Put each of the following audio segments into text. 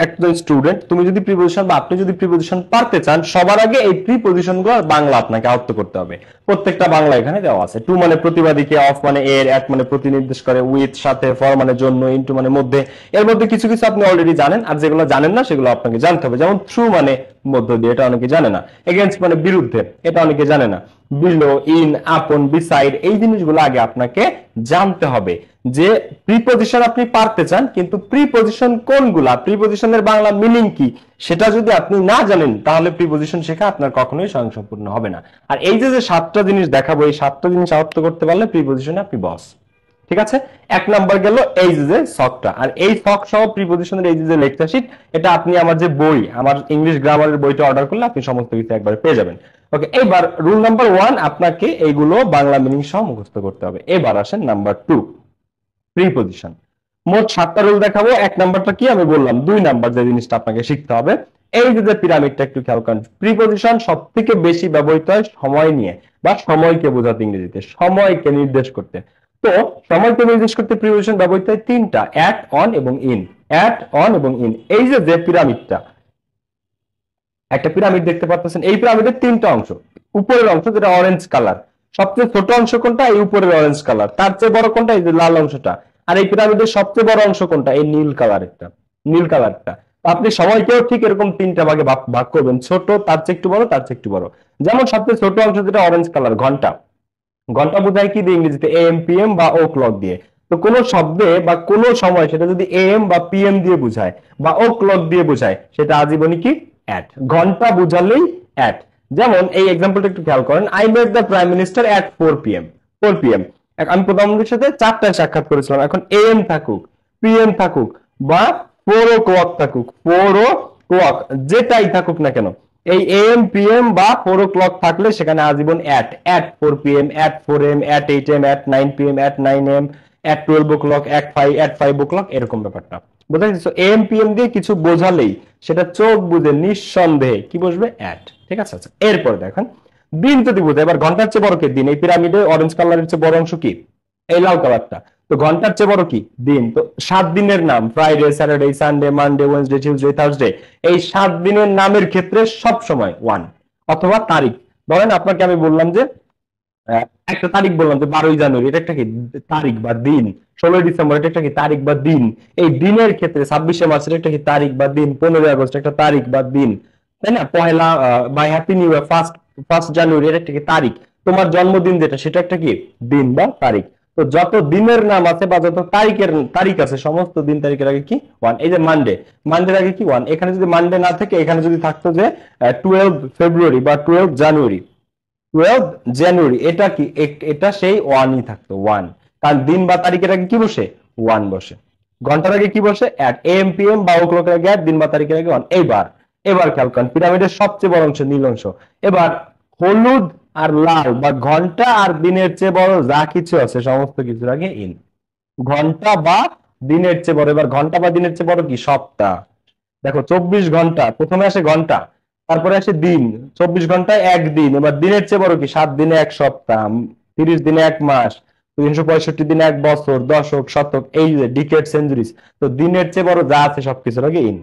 একজন স্টুডেন্ট, তুমি যদি প্রিপোজিশন বা আপনি যদি প্রিপোজিশন পারতে চান, সবার আগে এই প্রিপোজিশন গুলো বাংলা আপনাকে আয়ত্ত করতে হবে। প্রত্যেকটা বাংলা এখানে দেওয়া আছে। টু মানে প্রতিবাদীকে, অফ মানে এর, এট মানে প্রতিনির্দেশ করে, উইথ সাথে, ফর মানে জন্য, ইনটু মানে মধ্যে। এর মধ্যে কিছু কিছু আপনি অলরেডি জানেন, আর যেগুলো জানেন না সেগুলো আপনাকে জানতে হবে। যেমন থ্রু মানে মধ্য দিয়ে, এটা অনেকে জানে না। এগেইনস্ট মানে বিরুদ্ধে, এটা অনেকে জানে না। বিলো, ইন, আপন, বিসাইড, এই জিনিসগুলো আগে আপনাকে জানতে হবে। যে প্রিপোজিশন আপনি পারতে চান, কিন্তু প্রিপোজিশন কোনগুলা, প্রিপোজিশনের বাংলা মিনিং কি, সেটা যদি আপনি না জানেন, তাহলে প্রিপোজিশন শেখা আপনার কখনোই স্বয়ংসম্পূর্ণ হবে না। আর এই যে যে 7টা জিনিস দেখাবো, এই 7টা জিনিস আয়ত্ত করতে পারলে প্রিপোজিশনে আপনি বস। ঠিক আছে, এক নাম্বার গেল এই যে শখটা। আর এই শখ সহ প্রিপোজিশনের এই যে লেকচার শিট, এটা আপনি আমার যে বই, আমার ইংলিশ গ্রামারের বইটা অর্ডার করলে আপনি সমস্ত কিছু একবার পেয়ে যাবেন। ওকে, এবার রুল নাম্বার 1, আপনাকে এইগুলো বাংলা মিনিং সহ মুখস্থ করতে হবে। এবার আসেন নাম্বার 2, প্রিপোজিশন। মোট 7টা রুল দেখাবো। এক নাম্বারটা কি আমি বললাম, 2 নাম্বার যে জিনিসটা আপনাকে শিখতে হবে, এই যে পিরামিডটা একটু খেয়াল করেন। প্রিপোজিশন সব থেকে বেশি ব্যবহৃত হয় সময় নিয়ে, বা সময়কে বোঝাতে, ইংরেজিতে সময়কে নির্দেশ করতে। তো সময়কে নির্দেশ করতে প্রিপোজিশন ব্যবহৃত হয় 3টা, অ্যাট, অন এবং ইন। অ্যাট, অন এবং ইন, এই যে পিরামিডটা, একটা পিরামিড দেখতে পাচ্ছেন, এই পিরামিডের 3টা অংশ। উপরের অংশ যেটা অরেঞ্জ কালার, সবচেয়ে ছোট অংশ কোনটা, এই উপরের অরেঞ্জ কালার। তার চেয়ে বড় কোনটা, এই যে লাল অংশটা। আর এই পিরামিডের সবচেয়ে বড় অংশ কোনটা, এই নীল কালারেরটা, নীল কালারটা। আপনি সময়কেও ঠিক এরকম 3টা ভাগে ভাগ করবেন, ছোট, তার চেয়ে একটু বড়, তার চেয়ে একটু বড়। যেমন সবচেয়ে ছোট অংশ যেটা অরেঞ্জ কালার, ঘন্টা। ঘন্টা বোঝায় কি দিয়ে, ইংরেজিতে এম, পিএম বা ও ক্লক দিয়ে। তো কোন শব্দে বা কোন সময় সেটা যদি এম বা পিএম দিয়ে বোঝায় বা ও ক্লক দিয়ে বোঝায়, সেটা আজীবনই কি অ্যাট। ঘন্টা বুঝালেই অ্যাট। যেমন এই এক্সাম্পলটা একটু খেয়াল করেন, I met the prime minister at 4 PM। 4 PM, আমি প্রধানমন্ত্রীর সাথে 4টায় সাক্ষাৎ করেছিলাম। এখন এম থাকুক, পিএম থাকুক বা 4 o'clock থাকুক, 4 o'clock যেটাই থাকুক না কেন, এই এম, পিএম বা 4 o'clock থাকলে সেখানে আজীবন at. At 4 PM, at 4 AM, at 8 AM, at 9 PM, at 9 AM, at 12 o'clock, at 5 o'clock, এরকম ব্যাপারটা বোঝা যাচ্ছে। এম, পিএম দিয়ে কিছু বোঝালেই সেটা চোখ বুঝে নিঃসন্দেহে কি বসবে, অ্যাট। ঠিক আছে, আচ্ছা এরপর দেখেন, দিন যদি বোঝায়, এবার ঘন্টার চেয়ে বড় কি দিন। এই পিরামিডে অরেঞ্জ কালারের চেয়ে বড় অংশ কি, এই লাল কালারটা। তো ঘন্টার চেয়ে বড় কি দিন। তো 7 দিনের নাম, Friday, Saturday, Sunday, Monday, Wednesday, Tuesday, Thursday, এই 7 দিনের নামের ক্ষেত্রে সব সময় 1। অথবা তারিখ, ধরেন আপনাকে আমি বললাম যে একটা তারিখ বললাম যে 12ই জানুয়ারি, এটা একটা কি তারিখ বা দিন। 16ই ডিসেম্বর, এটা একটা কি তারিখ বা দিন। এই দিনের ক্ষেত্রে 26শে মার্চ, এটা একটা কি তারিখ বা দিন। 15ই আগস্ট, একটা তারিখ বা দিন, তাই না? পহেলা বা happy new year, first first January, এটা একটা কি তারিখ। তোমার জন্মদিন যেটা, সেটা একটা কি দিন বা তারিখ। তো যত দিনের নাম আছে বা যত তারিখ আছে, সমস্ত দিন তারিখের আগে কি 1। এই যে মানডে, মানডের আগে কি 1। এখানে যদি মানডে না থাকে, এখানে যদি থাকতো যে 12 ফেব্রুয়ারি বা 12 জানুয়ারি, 12 জানুয়ারি, এটা কি এটা সেই 1ই থাকতো, 1। কারণ দিন বা তারিখের আগে কি বসে, 1 বসে। ঘন্টার আগে কি বসে, অ্যাট। এম, পিএম বা ও ক্লকের আগে অ্যাট, দিন বা তারিখের আগে 1। এবার খেয়াল করেন, পিরামিডের সবচেয়ে বড় অংশ নীল অংশ। এবার হলুদ আর লাল বা ঘন্টা আর দিনের চেয়ে বড় যা কিছু আছে, সমস্ত কিছুর আগে ইন। ঘন্টা বা দিনের চেয়ে বড়। এবার ঘন্টা বা দিনের চেয়ে বড় কি, সপ্তাহ। দেখো 24 ঘন্টা, প্রথমে আসে ঘন্টা, তারপরে আসে দিন। 24 ঘন্টায় একদিন। এবার দিনের চেয়ে বড় কি, 7 দিনে 1 সপ্তাহ, 30 দিনে 1 মাস, 365 দিনে 1 বছর, দশক, শতক, এই যে ডিকেড, সেঞ্চুরিজ। তো দিনের চেয়ে বড় যা আছে সবকিছুর আগে ইন।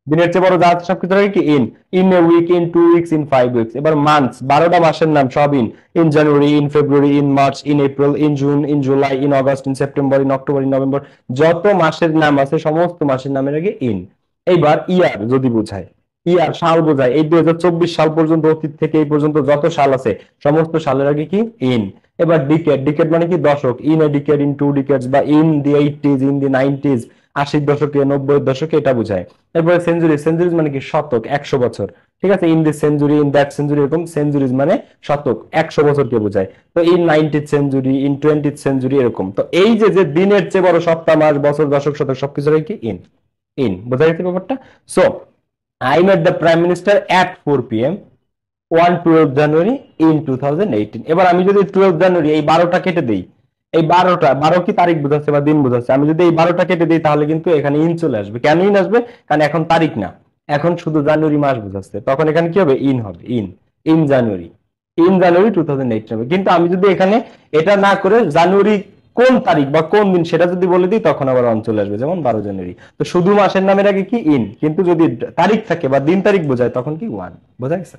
দিনের চেয়ে বড় যা আছে সবকিছুর আগে কি in. In a week, in 2 weeks, in 5 weeks. এবার মান্থস, 12টা মাসের নাম সব in. In January, in February, in March, in April, in June, in July, in August, in September, in October, in November. যত মাসের নাম আছে সমস্ত মাসের নামের আগে ইন। এইবার ইয়ার যদি বোঝায়, ইয়ার সাল বোঝায়, এই 2024 সাল পর্যন্ত, অতীত থেকে এই পর্যন্ত যত সাল আছে সমস্ত সালের আগে কি ইন। এবার ডিকেড, ডিকেড মানে কি দশক। ইন এ ডিকেড, ইন 2 ডিকেডস বা in the 80s, in the 90s, 80 দশকে, 90 দশকে, এটা বোঝায়। এরপরে সেঞ্চুরি, সেঞ্চুরিজ মানে কি শতক, 100 বছর। ঠিক আছে, in this century, in that century, এরকম সেঞ্চুরিজ মানে শতক, 100 বছরকে বোঝায়। তো in 90th century, in 20th century, এরকম। তো এই যে যে দিনের চেয়ে বড় সপ্তাহ, মাস, বছর, দশক, শতক সবকিছুর আগে কি ইন। ইন বোঝা গেছে ব্যাপারটা। So I met the prime minister at 4 PM one 12 January in 2018। এবার আমি যদি 12 জানুয়ারি এই 12টা কেটে দিই, এই 12 কি তারিখ বোঝাচ্ছে বা দিন বোঝাচ্ছে, আমি যদি এই 12টা কেটে দিই, তাহলে কিন্তু এখানে ইন চলে আসবে। কেন ইন আসবে, কারণ এখন তারিখ না, এখন শুধু জানুয়ারি মাস বোঝাচ্ছে। তখন এখানে কি হবে, ইন হবে। ইন, ইন জানুয়ারি 2018 হবে। কিন্তু আমি যদি এখানে এটা না করে জানুয়ারি কোন তারিখ বা কোন দিন সেটা যদি বলে দিই তখন আবার অন চলে আসবে, যেমন 12 জানুয়ারি। তো শুধু মাসের নামের আগে কি ইন, কিন্তু যদি তারিখ থাকে বা দিন তারিখ বোঝায় তখন কি ওয়ান। বোঝা গেছে?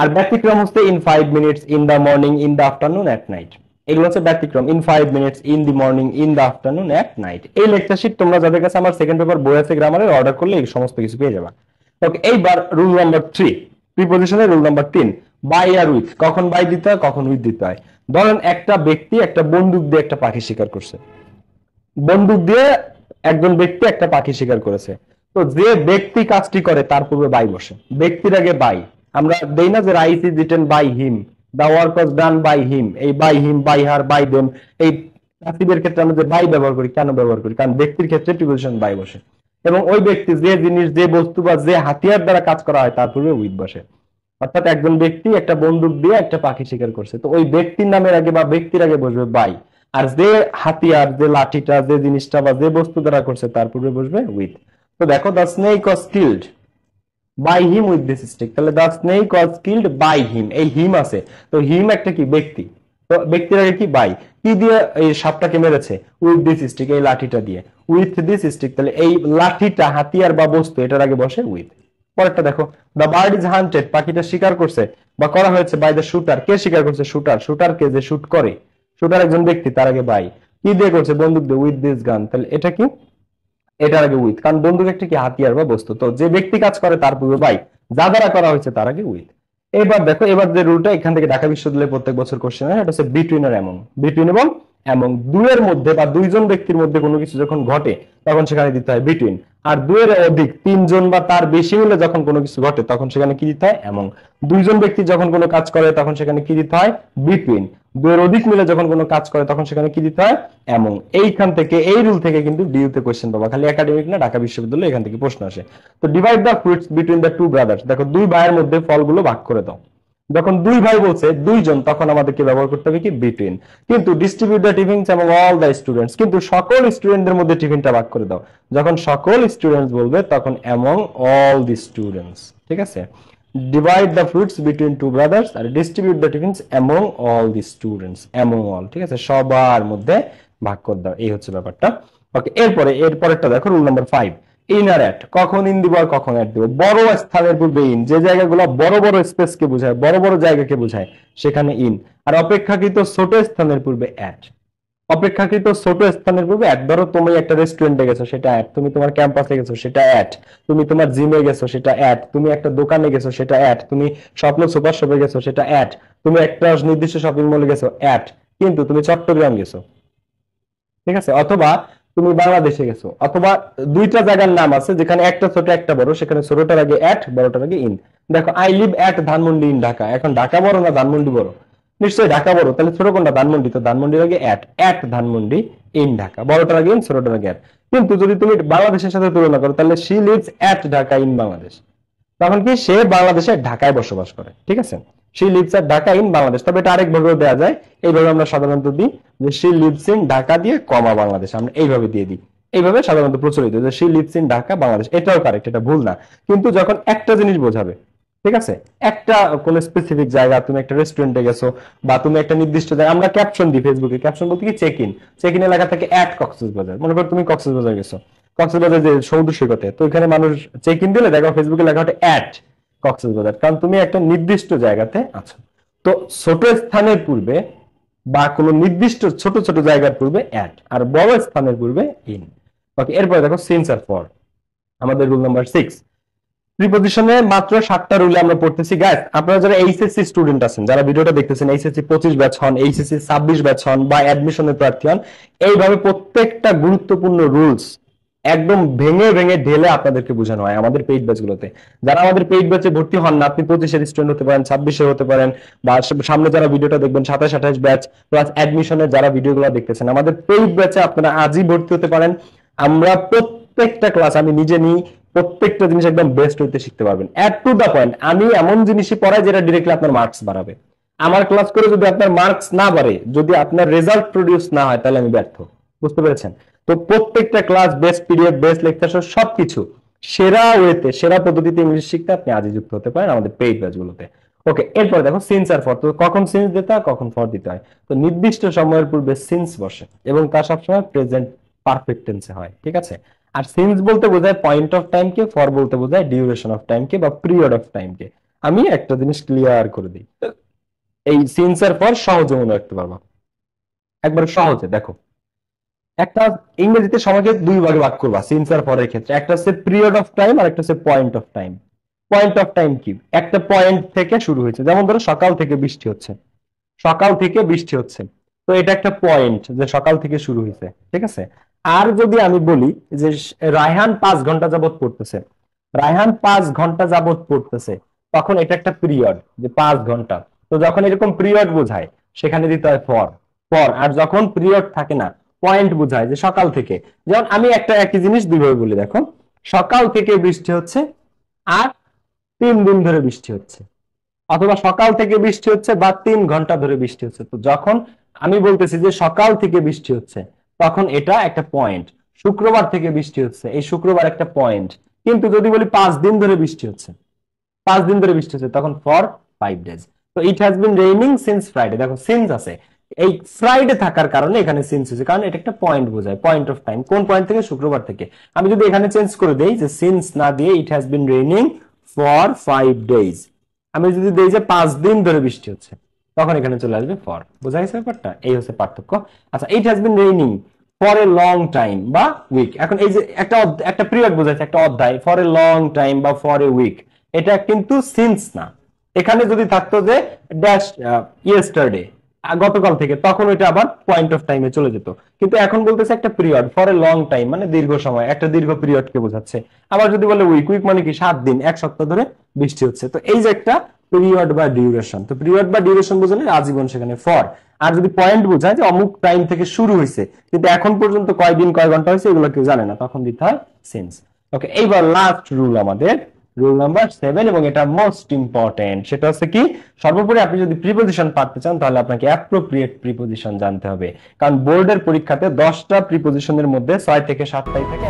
আর ব্যতিক্রম হচ্ছে in 5 minutes, in the morning, in the afternoon, at night. এগুলো হচ্ছে ব্যতিক্রম। In 5 minutes, in the morning, in the afternoon, at night. এই লেকচার শিট তোমরা যাদের কাছে আমার সেকেন্ড পেপার বই আছে গ্রামারের, অর্ডার করলে এই সমস্ত কিছু পেয়ে যাবা। ওকে, এইবার রুল নাম্বার 3, প্রিপজিশনের রুল নাম্বার 3, বাই আর উইথ। কখন বাই দিতে হয়, কখন উইথ দিতে হয়। ধরেন একটা ব্যক্তি একটা বন্দুক দিয়ে একটা পাখি শিকার করছে। বন্দুক দিয়ে একজন ব্যক্তি একটা পাখি শিকার করেছে। তো যে ব্যক্তি কাজটি করে তার পূর্বে বাই বসে। ব্যক্তির আগে বাই। আমরা দেই না যে rice is eaten by him, the work was done by him. এই by him, by her, by them, এই পাসিভের ক্ষেত্রে আমরা যে বাই ব্যবহার করি, কেন ব্যবহার করি? কারণ ব্যক্তির ক্ষেত্রে প্রিপজিশন বাই বসে। এবং ওই ব্যক্তি যে জিনিস, যে বস্তু বা যে হাতিয়ার দ্বারা কাজ করা হয় তার পূর্বে উইথ বসে। অর্থাৎ একজন ব্যক্তি একটা বন্দুক দিয়ে একটা পাখি শিকার করছে, তো ওই ব্যক্তির নামের আগে বা ব্যক্তির আগে বসবে বাই। আর যে হাতিয়ার, যে লাঠিটা, যে জিনিসটা বা যে বস্তু দ্বারা করছে তার পূর্বে বসবে উইথ। তো দেখো, the snake was killed by him with this stick. তাহলে the snake was killed by him, এই হিম আছে, তো হিম একটা কি ব্যক্তি, তো ব্যক্তির আগে কি বাই। কি দিয়ে এই সাপটাকে মেরেছে? উইথ দিস স্টিক, এই লাঠিটা দিয়ে। উইথ দিস স্টিক, তাহলে এই লাঠিটা হাতিয়ার বা বস্তু, এটার আগে বসে উইথ। পরেরটা দেখো, দ্য বার্ড ইজ হান্টেড, পাখিটা শিকার করছে বা করা হয়েছে বাই দ্য শুটার। কে শিকার করছে? শুটার। শুটারকে যে শুট করে, শুটার একজন ব্যক্তি, তার আগে বাই। কি দিয়ে করছে? বন্দুক দিয়ে, উইথ দিস গান। তাহলে এটা কি? এটার আগে উইথ, কারণ বন্দুক একটা কি হাতিয়ার বা বস্তু। তো যে ব্যক্তি কাজ করে তার পূর্বে বাই, যা দ্বারা করা হয়েছে তার আগে উইথ। এবার দেখো, এবার যে রুলটা এখান থেকে ঢাকা বিশ্ববিদ্যালয়ে প্রত্যেক বছর কোশ্চেন হয়, এটা হচ্ছে বিটুইন আর এমং। বিটুইন এবং এমং, দুয়ের মধ্যে বা দুইজন ব্যক্তির মধ্যে কোনো কিছু যখন ঘটে তখন সেখানে দিতে হয় বিটুইন। আর দুয়ের অধিক, তিনজন বা তার বেশি মিলে যখন কোনো কিছু ঘটে তখন সেখানে কি দিতে হয়? এমং। দুইজন ব্যক্তি যখন কোনো কাজ করে তখন সেখানে কি দিতে হয়? বিটুইন। দুয়ের অধিক মিলে যখন কোনো কাজ করে তখন সেখানে কি দিতে হয়? এমং। এইখান থেকে, এই রুল থেকে কিন্তু ডিইউতে কোশ্চেন পাবা, খালি একাডেমিক না, ঢাকা বিশ্ববিদ্যালয় এখান থেকে প্রশ্ন আসে। তো divide the fruits between the two brothers. দেখো, দুই ভাইয়ের মধ্যে ফলগুলো ভাগ করে দাও। যখন দুই ভাই বলছে দুইজন, তখন আমাদেরকে ব্যবহার করতে হবে কি? বিটুইন। কিন্তু ডিস্ট্রিবিউট দ্য টিফিনস এবং অল দ্য স্টুডেন্টস, কিন্তু সকল স্টুডেন্টদের মধ্যে টিফিনটা ভাগ করে দাও। যখন সকল স্টুডেন্টস বলবে তখন অ্যামং অল দি স্টুডেন্টস। ঠিক আছে? Divide the fruits between two brothers আর distribute the tiffins among all the students. Among all, ঠিক আছে? সবার মধ্যে ভাগ করে দাও, এই হচ্ছে ব্যাপারটা। ওকে, এরপরেরটা দেখো, রুল নাম্বার 5, ইন আর অ্যাট। কখন ইন দিব আর কখন অ্যাট দিব। বড় স্থানের পূর্বে ইন, যে জায়গাগুলো বড় বড় স্পেসকে বোঝায়, বড় বড় জায়গাকে বোঝায়, সেখানে ইন। আর অপেক্ষাকৃত ছোট স্থানের পূর্বে অ্যাট। অপেক্ষাকৃত ছোট স্থানের পূর্বে অ্যাট। ধরো তুমি একটা রেস্টুরেন্টে গেছো, সেটা অ্যাট। তুমি তোমার ক্যাম্পাসে গেছো, সেটা অ্যাট। তুমি তোমার জিমে গেছো, সেটা অ্যাট। তুমি একটা দোকানে গেছো, সেটা অ্যাট। তুমি স্বপ্ন সুপার শপে গেছো, সেটা অ্যাট। তুমি একটা নির্দিষ্ট শপিং মলে গেছো, অ্যাট। কিন্তু তুমি চট্টগ্রাম গেছো, ঠিক আছে, অথবা তুমি বাংলাদেশে গেছো, অথবা দুইটা জায়গার নাম আছে যেখানে একটা ছোট একটা বড়, সেখানে ছোটটার আগে অ্যাট, বড়টার আগে ইন। দেখো, I live at Dhanmondi in Dhaka. এখন ঢাকা বড় না ধানমন্ডি বড়? নিশ্চয়ই ঢাকা বড়। তাহলে ছোট কোনটা? ধানমন্ডি। তো ধানমন্ডির আগে at, at Dhanmondi in Dhaka. বড়টার আগে ইন, ছোটটার আগে অ্যাট। কিন্তু যদি তুমি বাংলাদেশের সাথে তুলনা করো, তাহলে she lives at Dhaka in Bangladesh. তখন কি? সে বাংলাদেশে ঢাকায় বসবাস করে। ঠিক আছে? She lives at Dhaka in Bangladesh. তবে এটা আরেক ভাবেও দেওয়া যায়। এইভাবে আমরা সাধারণত দিই যে শি লিভস ইন ঢাকা দিয়ে কমা বাংলাদেশ, আমরা এইভাবে দিয়ে দিই। এইভাবে সাধারণত প্রচলিত যে she lives in Dhaka Bangladesh. এটাও কারেক্ট, এটা ভুল না। কিন্তু যখন একটা জিনিস বোঝাবে, ঠিক আছে, একটা কোন স্পেসিফিক জায়গা, তুমি একটা রেস্টুরেন্টে গেছো বা তুমি একটা নির্দিষ্ট জায়গা, আমরা ক্যাপশন দিই ফেসবুকে। ক্যাপশন বলতে কি? Check in. চেক ইনে লেখা থাকে অ্যাট কক্সবাজার। মনে করো তুমি কক্সবাজার গেছো, কক্সবাজার যে সমুদ্র সৈকতে, তো এখানে মানুষ চেক ইন দিলে দেখো ফেসবুকে লেখা ওঠে অ্যাট কক্সবাজার, কারণ তুমি একটা নির্দিষ্ট জায়গাতে আছো। তো ছোট স্থানের পূর্বে বা কোনো নির্দিষ্ট ছোট ছোট জায়গার পূর্বে অ্যাট, আর বড় স্থানের পূর্বে ইন। ওকে, এরপরে দেখো সিন্স আর ফর, আমাদের রুল নাম্বার 6। প্রিপজিশনে মাত্র 7টা রুলে আমরা পড়তেছি। গাইস, আপনারা যারা এইচএসসি স্টুডেন্ট আছেন, যারা ভিডিওটা দেখতেছেন, এইচএসসি 25 ব্যাচ হন, এইচএসসি 26 ব্যাচ হন বা অ্যাডমিশনের প্রার্থী হন, এইভাবে প্রত্যেকটা গুরুত্বপূর্ণ রুলস একদম ভেঙে ভেঙে ঢেলে আপনাদেরকে বোঝানো হয় আমাদের পেইড ব্যাচগুলোতে। যারা আমাদের পেইড ব্যাচে ভর্তি হন না, আপনি 25-এর স্টুডেন্ট হতে পারেন, 26-এর হতে পারেন, বা সামনে যারা ভিডিওটা দেখবেন 27-28 ব্যাচ প্লাস অ্যাডমিশনের যারা ভিডিওগুলো দেখতেছেন, আমাদের পেইড ব্যাচে আপনারা আজই ভর্তি হতে পারেন। আমরা প্রত্যেকটা ক্লাস আমি নিজে নিই, প্রত্যেকটা জিনিস একদম বেস্ট হইতে শিখতে পারবেন। অ্যাট টু দা পয়েন্ট, আমি এমন জিনিসই পড়াই যেটা ডিরেক্টলি আপনার মার্কস বাড়াবে। আমার ক্লাস করে যদি আপনার মার্কস না বাড়ে, যদি আপনার রেজাল্ট প্রডিউস না হয়, তাহলে আমি ব্যর্থ। বুঝতে পেরেছেন? তো প্রত্যেকটা class, best PDF, best lecture, সবকিছু সেরা ওয়েতে, সেরা পদ্ধতিতে ইংলিশ শিখতে আপনি আজই যুক্ত হতে পারেন আমাদের পেইড ব্যাচগুলোতে। ওকে, এরপর দেখো সিন্স আর ফর। তো কখন সিন্স দিতে হয়, কখন ফর দিতে হয়? তো নির্দিষ্ট সময়ের পূর্বে সিন্স বসে এবং তা সবসময় প্রেজেন্ট পারফেক্ট টেন্সে হয়, ঠিক আছে? আর সিন্স বলতে বোঝায় point of time K, for বলতে বোঝায় ডিউরেশন অফ টাইম কে বা পিরিয়ড অফ টাইম কে। আমি একটা জিনিস ক্লিয়ার করে দিই, এই সিন্স আর ফর সহজে মনে রাখতে পারবা, একবার সহজে দেখো। একটা ইংরেজিতে সময়কে দুই ভাগে ভাগ করবা সিন্স আর ফরের ক্ষেত্রে, একটা হচ্ছে পিরিয়ড অফ টাইম আর একটা হচ্ছে point of time. Point of time কি? একটা পয়েন্ট থেকে শুরু হয়েছে, যেমন ধরো সকাল থেকে বৃষ্টি হচ্ছে, সকাল থেকে বৃষ্টি হচ্ছে, তো এটা একটা পয়েন্ট যে সকাল থেকে শুরু হয়েছে, ঠিক আছে? আর যদি আমি বলি যে রায়হান 5 ঘন্টা যাবত পড়তেছে, রায়হান 5 ঘন্টা যাবত পড়তেছে, তখন এটা একটা পিরিয়ড যে 5 ঘন্টা। তো যখন এরকম পিরিয়ড বোঝায় সেখানে দিতে হয় ফর। ফর। আর যখন পিরিয়ড থাকে না, পয়েন্ট বোঝায় যে সকাল থেকে, যেমন আমি একটা একই জিনিস দুইভাবে বলি দেখো, সকাল থেকে বৃষ্টি হচ্ছে আর 3 দিন ধরে বৃষ্টি হচ্ছে, অথবা সকাল থেকে বৃষ্টি হচ্ছে বা 3 ঘন্টা ধরে বৃষ্টি হচ্ছে। তো যখন আমি বলতেছি যে সকাল থেকে বৃষ্টি হচ্ছে, তখন এটা একটা পয়েন্ট। শুক্রবার থেকে বৃষ্টি হচ্ছে, এই শুক্রবার একটা পয়েন্ট। কিন্তু যদি বলি 5 দিন ধরে বৃষ্টি হচ্ছে, 5 দিন ধরে বৃষ্টি হচ্ছে, তখন ফর 5 ডেজ। তো it has been raining since Friday, দেখো সিন্স আছে, এই ফ্রাইডে থাকার কারণে এখানে সিন্স হচ্ছে, কারণ এটা একটা পয়েন্ট বোঝায়, পয়েন্ট অফ টাইম। কোন পয়েন্ট থেকে? শুক্রবার থেকে। আমি যদি এখানে চেঞ্জ করে দেই যে সিন্স না দিয়ে ইট has been raining for 5 days, আমি যদি দেই যে 5 দিন ধরে বৃষ্টি হচ্ছে, তখন এখানে চলে আসবে ফর। বোঝা গেছে ব্যাপারটা? এই হচ্ছে পার্থক্য। আচ্ছা, ইট has been raining for a long time বা উইক, এখন এই যে একটা পিরিয়ড বোঝাচ্ছে, একটা অধ্যায়, ফর এ লং টাইম বা ফর এ উইক, এটা কিন্তু সিন্স না। এখানে যদি থাকতো যে ড্যাশ ইয়েস্টারডে, গতকাল থেকে, তখন ওইটা আবার পয়েন্ট অফ টাইমে চলে যেত। কিন্তু এখন বলতেছে একটা period, for a long time মানে দীর্ঘ সময়, একটা দীর্ঘ পিরিয়ডকে বোঝাচ্ছে। আবার যদি বলে উইক, উইক মানে কি 7 দিন, 1 সপ্তাহ ধরে বৃষ্টি হচ্ছে। তো এই যে একটা পিরিয়ড বা ডিউরেশন, তো পিরিয়ড বা ডিউরেশন বোঝালে আজীবন সেখানে ফর। আর যদি পয়েন্ট বোঝায় যে অমুক টাইম থেকে শুরু হয়েছে কিন্তু এখন পর্যন্ত কয়দিন কয় ঘন্টা হয়েছে এগুলো কেউ জানে না, তখন দিতে হয় সিন্স। ওকে, এইবার লাস্ট রুল আমাদের, রুল নাম্বার 7, এবং এটা মোস্ট ইম্পর্টেন্ট। সেটা হচ্ছে কি, সর্বোপরি আপনি যদি প্রিপোজিশন পারতে চান তাহলে আপনাকে অ্যাপ্রোপ্রিয়েট প্রিপোজিশন জানতে হবে। কারণ বোর্ডের পরীক্ষাতে 10টা প্রিপোজিশনের মধ্যে 6 থেকে 7টাই থাকে